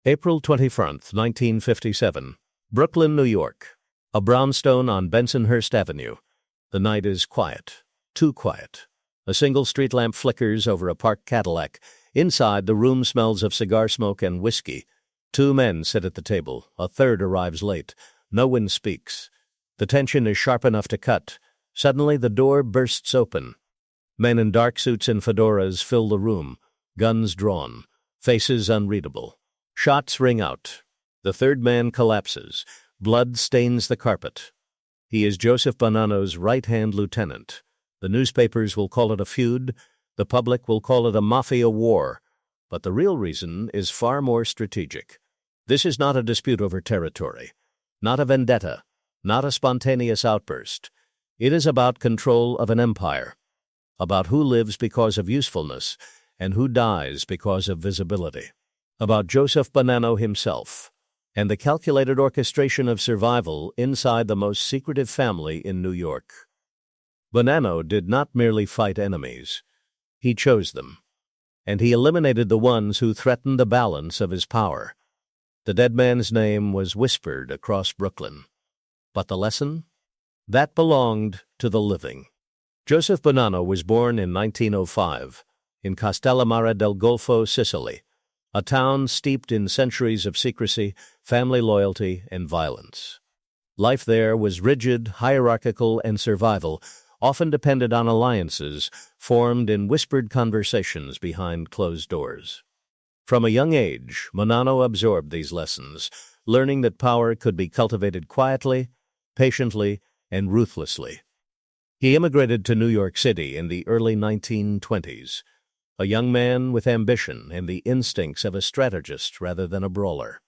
April 21, 1957. Brooklyn, New York. A brownstone on Bensonhurst Avenue. The night is quiet. Too quiet. A single street lamp flickers over a parked Cadillac. Inside, the room smells of cigar smoke and whiskey. Two men sit at the table. A third arrives late. No one speaks. The tension is sharp enough to cut. Suddenly, the door bursts open. Men in dark suits and fedoras fill the room. Guns drawn. Faces unreadable. Shots ring out. The third man collapses. Blood stains the carpet. He is Joseph Bonanno's right-hand lieutenant. The newspapers will call it a feud. The public will call it a Mafia war. But the real reason is far more strategic. This is not a dispute over territory. Not a vendetta. Not a spontaneous outburst. It is about control of an empire. About who lives because of usefulness and who dies because of visibility. About Joseph Bonanno himself and the calculated orchestration of survival inside the most secretive family in New York. Bonanno did not merely fight enemies. He chose them, and he eliminated the ones who threatened the balance of his power. The dead man's name was whispered across Brooklyn. But the lesson? That belonged to the living. Joseph Bonanno was born in 1905 in Castellammare del Golfo, Sicily, a town steeped in centuries of secrecy, family loyalty, and violence. Life there was rigid, hierarchical, and survival often depended on alliances formed in whispered conversations behind closed doors. From a young age, Bonanno absorbed these lessons, learning that power could be cultivated quietly, patiently, and ruthlessly. He immigrated to New York City in the early 1920s, a young man with ambition and the instincts of a strategist rather than a brawler.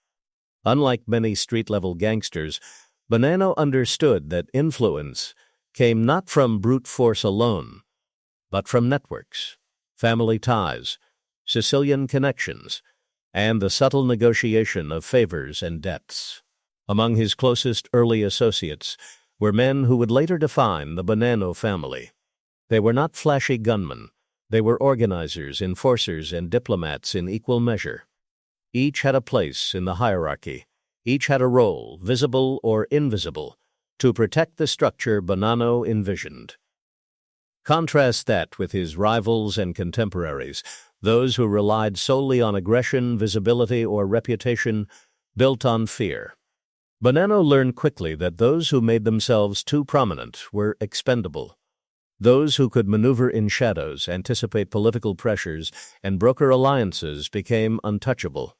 Unlike many street-level gangsters, Bonanno understood that influence came not from brute force alone, but from networks, family ties, Sicilian connections, and the subtle negotiation of favors and debts. Among his closest early associates were men who would later define the Bonanno family. They were not flashy gunmen. They were organizers, enforcers, and diplomats in equal measure. Each had a place in the hierarchy. Each had a role, visible or invisible, to protect the structure Bonanno envisioned. Contrast that with his rivals and contemporaries, those who relied solely on aggression, visibility, or reputation built on fear. Bonanno learned quickly that those who made themselves too prominent were expendable. Those who could maneuver in shadows, anticipate political pressures, and broker alliances became untouchable.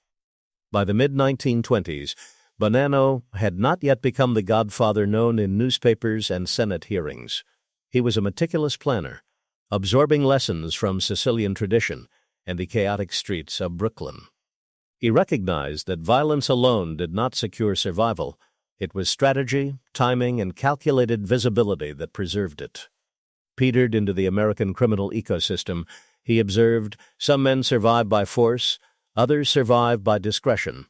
By the mid-1920s, Bonanno had not yet become the godfather known in newspapers and Senate hearings. He was a meticulous planner, absorbing lessons from Sicilian tradition and the chaotic streets of Brooklyn. He recognized that violence alone did not secure survival. It was strategy, timing, and calculated visibility that preserved it. Petered into the American criminal ecosystem, he observed, some men survive by force, others survive by discretion.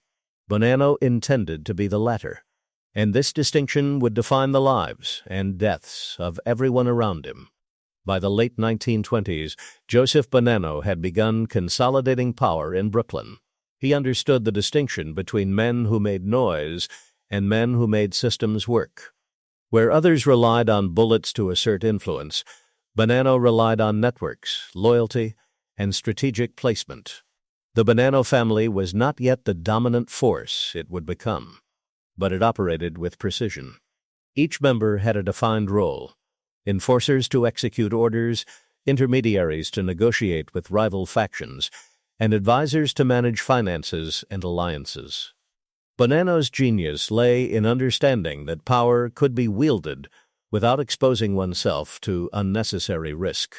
Bonanno intended to be the latter, and this distinction would define the lives and deaths of everyone around him. By the late 1920s, Joseph Bonanno had begun consolidating power in Brooklyn. He understood the distinction between men who made noise and men who made systems work. Where others relied on bullets to assert influence, Bonanno relied on networks, loyalty, and strategic placement. The Bonanno family was not yet the dominant force it would become, but it operated with precision. Each member had a defined role: enforcers to execute orders, intermediaries to negotiate with rival factions, and advisors to manage finances and alliances. Bonanno's genius lay in understanding that power could be wielded without exposing oneself to unnecessary risk.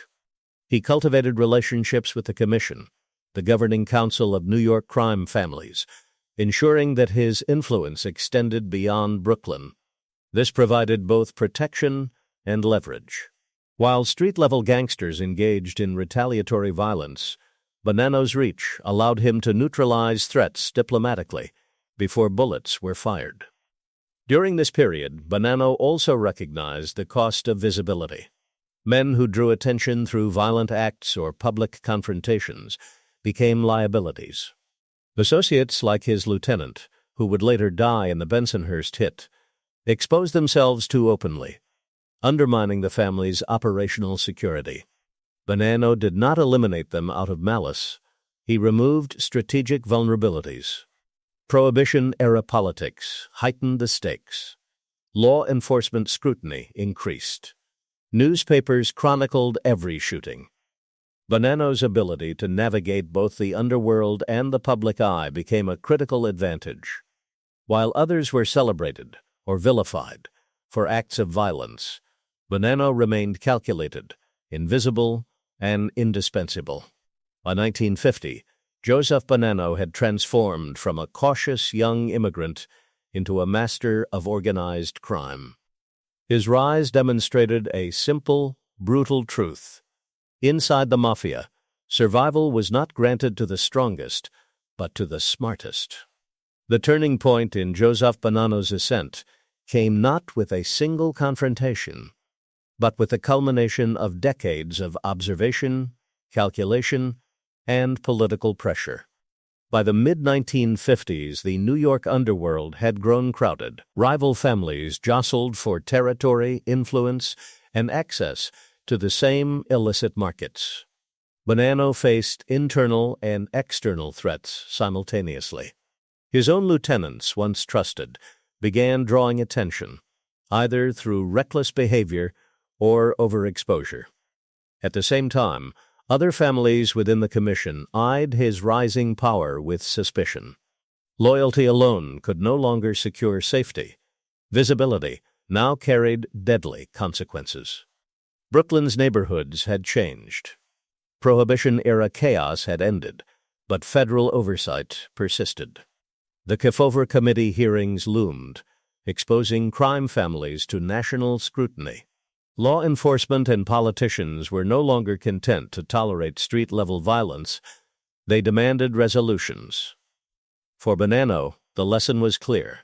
He cultivated relationships with the Commission, the governing council of New York crime families, ensuring that his influence extended beyond Brooklyn. This provided both protection and leverage. While street-level gangsters engaged in retaliatory violence, Bonanno's reach allowed him to neutralize threats diplomatically before bullets were fired. During this period, Bonanno also recognized the cost of visibility. Men who drew attention through violent acts or public confrontations became liabilities. Associates like his lieutenant, who would later die in the Bensonhurst hit, exposed themselves too openly, undermining the family's operational security. Bonanno did not eliminate them out of malice. He removed strategic vulnerabilities. Prohibition-era politics heightened the stakes. Law enforcement scrutiny increased. Newspapers chronicled every shooting. Bonanno's ability to navigate both the underworld and the public eye became a critical advantage. While others were celebrated or vilified for acts of violence, Bonanno remained calculated, invisible, and indispensable. By 1950, Joseph Bonanno had transformed from a cautious young immigrant into a master of organized crime. His rise demonstrated a simple, brutal truth. Inside the Mafia, survival was not granted to the strongest, but to the smartest. The turning point in Joseph Bonanno's ascent came not with a single confrontation, but with the culmination of decades of observation, calculation, and political pressure. By the mid-1950s, the New York underworld had grown crowded. Rival families jostled for territory, influence, and access to the same illicit markets. Bonanno faced internal and external threats simultaneously. His own lieutenants, once trusted, began drawing attention, either through reckless behavior or overexposure. At the same time, other families within the commission eyed his rising power with suspicion. Loyalty alone could no longer secure safety. Visibility now carried deadly consequences. Brooklyn's neighborhoods had changed. Prohibition-era chaos had ended, but federal oversight persisted. The Kefauver Committee hearings loomed, exposing crime families to national scrutiny. Law enforcement and politicians were no longer content to tolerate street-level violence. They demanded resolutions. For Bonanno, the lesson was clear.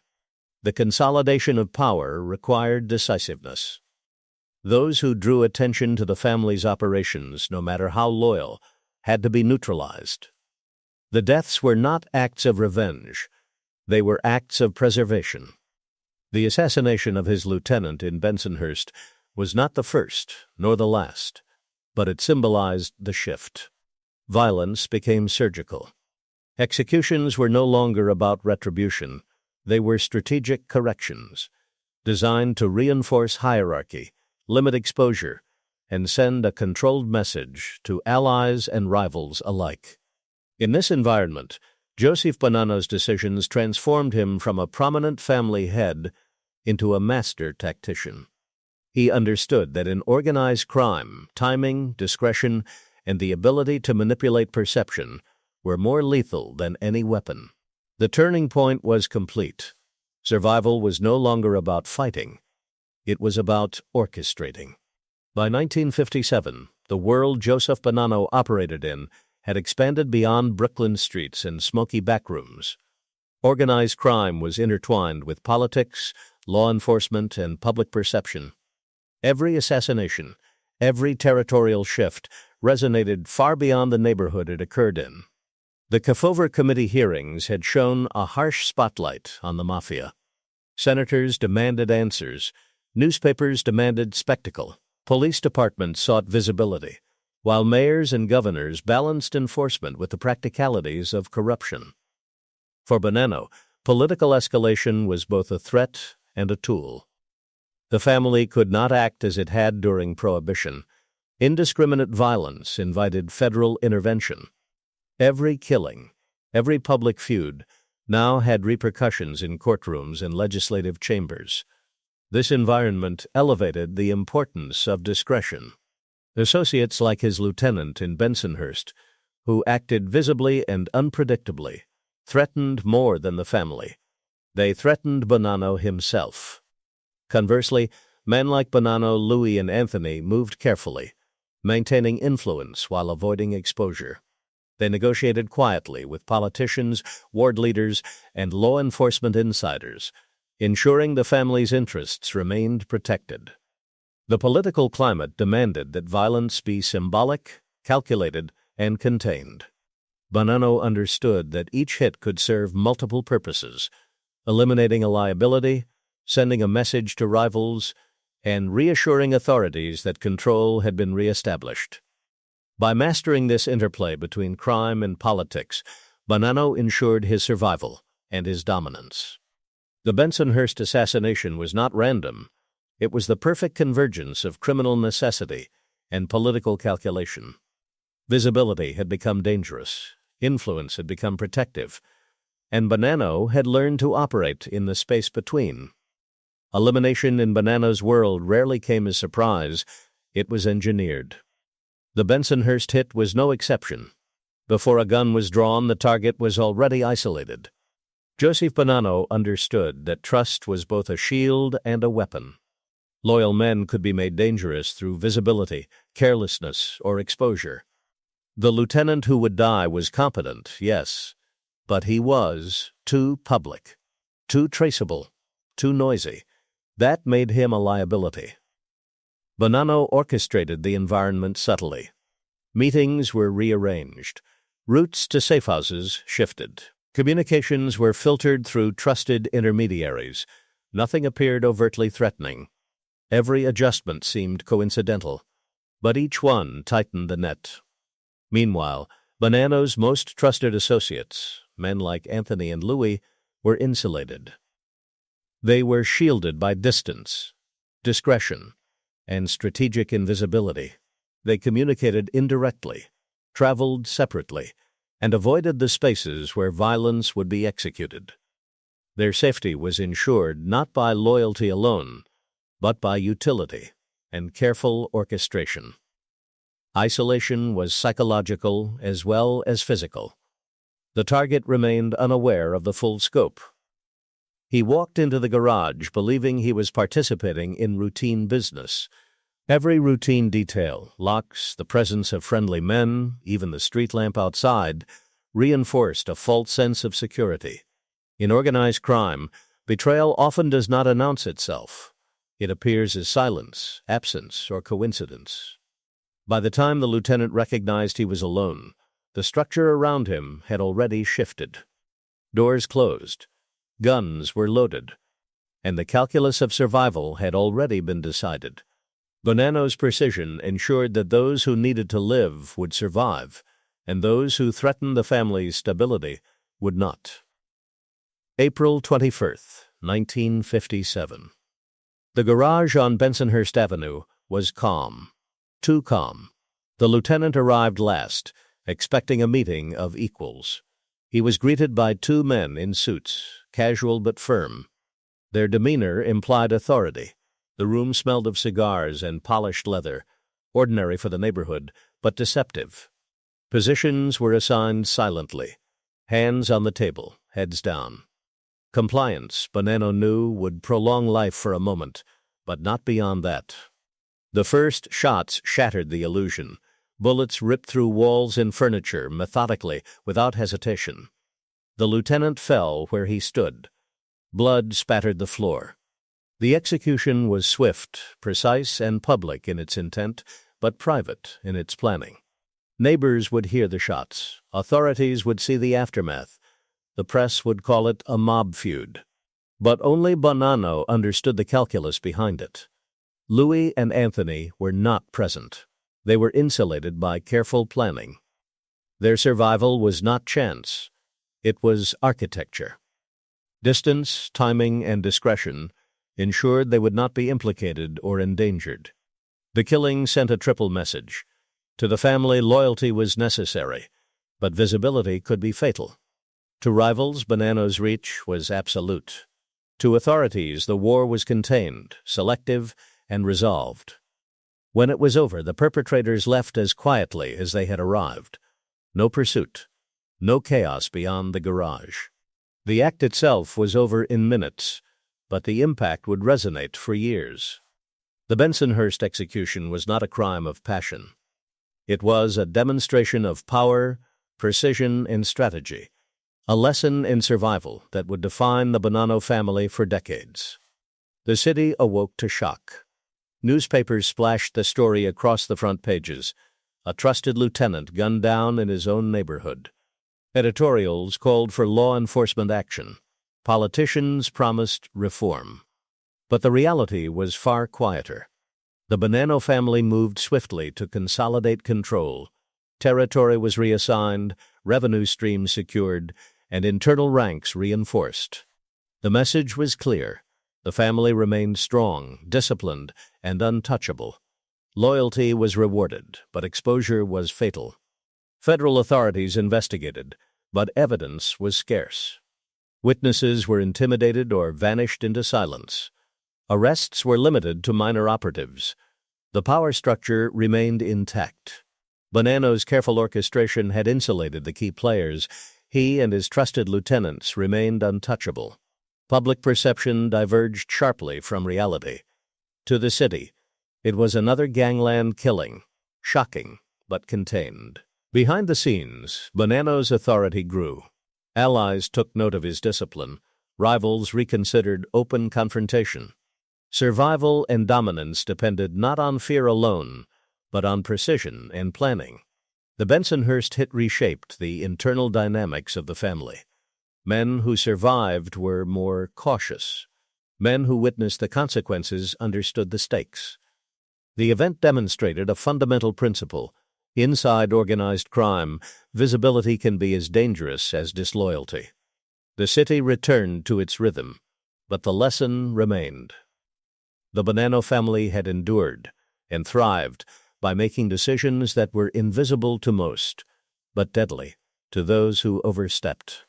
The consolidation of power required decisiveness. Those who drew attention to the family's operations, no matter how loyal, had to be neutralized. The deaths were not acts of revenge. They were acts of preservation. The assassination of his lieutenant in Bensonhurst was not the first nor the last, but it symbolized the shift. Violence became surgical. Executions were no longer about retribution. They were strategic corrections, designed to reinforce hierarchy, limit exposure, and send a controlled message to allies and rivals alike. In this environment, Joseph Bonanno's decisions transformed him from a prominent family head into a master tactician. He understood that in organized crime, timing, discretion, and the ability to manipulate perception were more lethal than any weapon. The turning point was complete. Survival was no longer about fighting. It was about orchestrating. By 1957, the world Joseph Bonanno operated in had expanded beyond Brooklyn streets and smoky backrooms. Organized crime was intertwined with politics, law enforcement, and public perception. Every assassination, every territorial shift resonated far beyond the neighborhood it occurred in. The Kefauver Committee hearings had shone a harsh spotlight on the Mafia. Senators demanded answers. Newspapers demanded spectacle. Police departments sought visibility, while mayors and governors balanced enforcement with the practicalities of corruption. For Bonanno, political escalation was both a threat and a tool. The family could not act as it had during Prohibition. Indiscriminate violence invited federal intervention. Every killing, every public feud, now had repercussions in courtrooms and legislative chambers. This environment elevated the importance of discretion. Associates like his lieutenant in Bensonhurst, who acted visibly and unpredictably, threatened more than the family. They threatened Bonanno himself. Conversely, men like Bonanno, Louis, and Anthony moved carefully, maintaining influence while avoiding exposure. They negotiated quietly with politicians, ward leaders, and law enforcement insiders, ensuring the family's interests remained protected. The political climate demanded that violence be symbolic, calculated, and contained. Bonanno understood that each hit could serve multiple purposes: eliminating a liability, sending a message to rivals, and reassuring authorities that control had been reestablished. By mastering this interplay between crime and politics, Bonanno ensured his survival and his dominance. The Bensonhurst assassination was not random. It was the perfect convergence of criminal necessity and political calculation. Visibility had become dangerous, influence had become protective, and Bonanno had learned to operate in the space between. Elimination in Bonanno's world rarely came as surprise. It was engineered. The Bensonhurst hit was no exception. Before a gun was drawn, the target was already isolated. Joseph Bonanno understood that trust was both a shield and a weapon. Loyal men could be made dangerous through visibility, carelessness, or exposure. The lieutenant who would die was competent, yes, but he was too public, too traceable, too noisy. That made him a liability. Bonanno orchestrated the environment subtly. Meetings were rearranged. Routes to safehouses shifted. Communications were filtered through trusted intermediaries. Nothing appeared overtly threatening. Every adjustment seemed coincidental, but each one tightened the net. Meanwhile, Bonanno's most trusted associates, men like Anthony and Louis, were insulated. They were shielded by distance, discretion, and strategic invisibility. They communicated indirectly, traveled separately, and avoided the spaces where violence would be executed. Their safety was ensured not by loyalty alone, but by utility and careful orchestration. Isolation was psychological as well as physical. The target remained unaware of the full scope. He walked into the garage believing he was participating in routine business. Every routine detail, locks, the presence of friendly men, even the street lamp outside, reinforced a false sense of security. In organized crime, betrayal often does not announce itself. It appears as silence, absence, or coincidence. By the time the lieutenant recognized he was alone, the structure around him had already shifted. Doors closed, guns were loaded, and the calculus of survival had already been decided. Bonanno's precision ensured that those who needed to live would survive, and those who threatened the family's stability would not. April 21st, 1957. The garage on Bensonhurst Avenue was calm. Too calm. The lieutenant arrived last, expecting a meeting of equals. He was greeted by two men in suits, casual but firm. Their demeanor implied authority. The room smelled of cigars and polished leather, ordinary for the neighborhood, but deceptive. Positions were assigned silently, hands on the table, heads down. Compliance, Bonanno knew, would prolong life for a moment, but not beyond that. The first shots shattered the illusion. Bullets ripped through walls and furniture methodically, without hesitation. The lieutenant fell where he stood. Blood spattered the floor. The execution was swift, precise, and public in its intent, but private in its planning. Neighbors would hear the shots. Authorities would see the aftermath. The press would call it a mob feud. But only Bonanno understood the calculus behind it. Louis and Anthony were not present. They were insulated by careful planning. Their survival was not chance. It was architecture. Distance, timing, and discretion ensured they would not be implicated or endangered. The killing sent a triple message. To the family, loyalty was necessary, but visibility could be fatal. To rivals, Bonanno's reach was absolute. To authorities, the war was contained, selective, and resolved. When it was over, the perpetrators left as quietly as they had arrived. No pursuit, no chaos beyond the garage. The act itself was over in minutes, but the impact would resonate for years. The Bensonhurst execution was not a crime of passion. It was a demonstration of power, precision, and strategy, a lesson in survival that would define the Bonanno family for decades. The city awoke to shock. Newspapers splashed the story across the front pages. A trusted lieutenant gunned down in his own neighborhood. Editorials called for law enforcement action. Politicians promised reform. But the reality was far quieter. The Bonanno family moved swiftly to consolidate control. Territory was reassigned, revenue streams secured, and internal ranks reinforced. The message was clear. The family remained strong, disciplined, and untouchable. Loyalty was rewarded, but exposure was fatal. Federal authorities investigated, but evidence was scarce. Witnesses were intimidated or vanished into silence. Arrests were limited to minor operatives. The power structure remained intact. Bonanno's careful orchestration had insulated the key players. He and his trusted lieutenants remained untouchable. Public perception diverged sharply from reality. To the city, it was another gangland killing, shocking but contained. Behind the scenes, Bonanno's authority grew. Allies took note of his discipline. Rivals reconsidered open confrontation. Survival and dominance depended not on fear alone, but on precision and planning. The Bensonhurst hit reshaped the internal dynamics of the family. Men who survived were more cautious. Men who witnessed the consequences understood the stakes. The event demonstrated a fundamental principle. Inside organized crime, visibility can be as dangerous as disloyalty. The city returned to its rhythm, but the lesson remained. The Bonanno family had endured and thrived by making decisions that were invisible to most, but deadly to those who overstepped.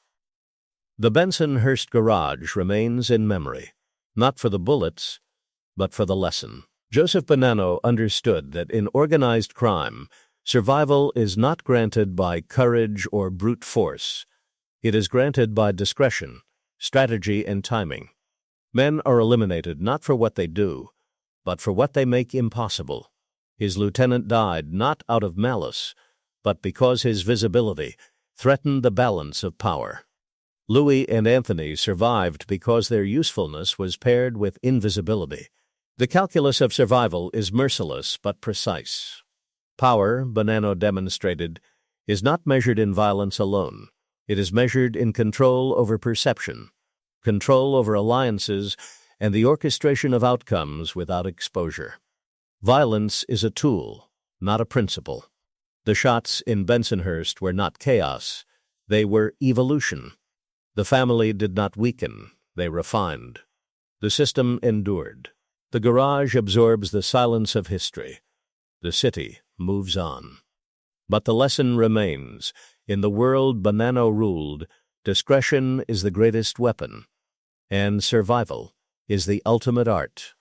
The Bensonhurst garage remains in memory, not for the bullets, but for the lesson. Joseph Bonanno understood that in organized crime, survival is not granted by courage or brute force. It is granted by discretion, strategy, and timing. Men are eliminated not for what they do, but for what they make impossible. His lieutenant died not out of malice, but because his visibility threatened the balance of power. Louis and Anthony survived because their usefulness was paired with invisibility. The calculus of survival is merciless but precise. Power, Bonanno demonstrated, is not measured in violence alone. It is measured in control over perception, control over alliances, and the orchestration of outcomes without exposure. Violence is a tool, not a principle. The shots in Bensonhurst were not chaos. They were evolution. The family did not weaken. They refined. The system endured. The garage absorbs the silence of history. The city moves on. But the lesson remains. In the world Bonanno ruled, discretion is the greatest weapon, and survival is the ultimate art.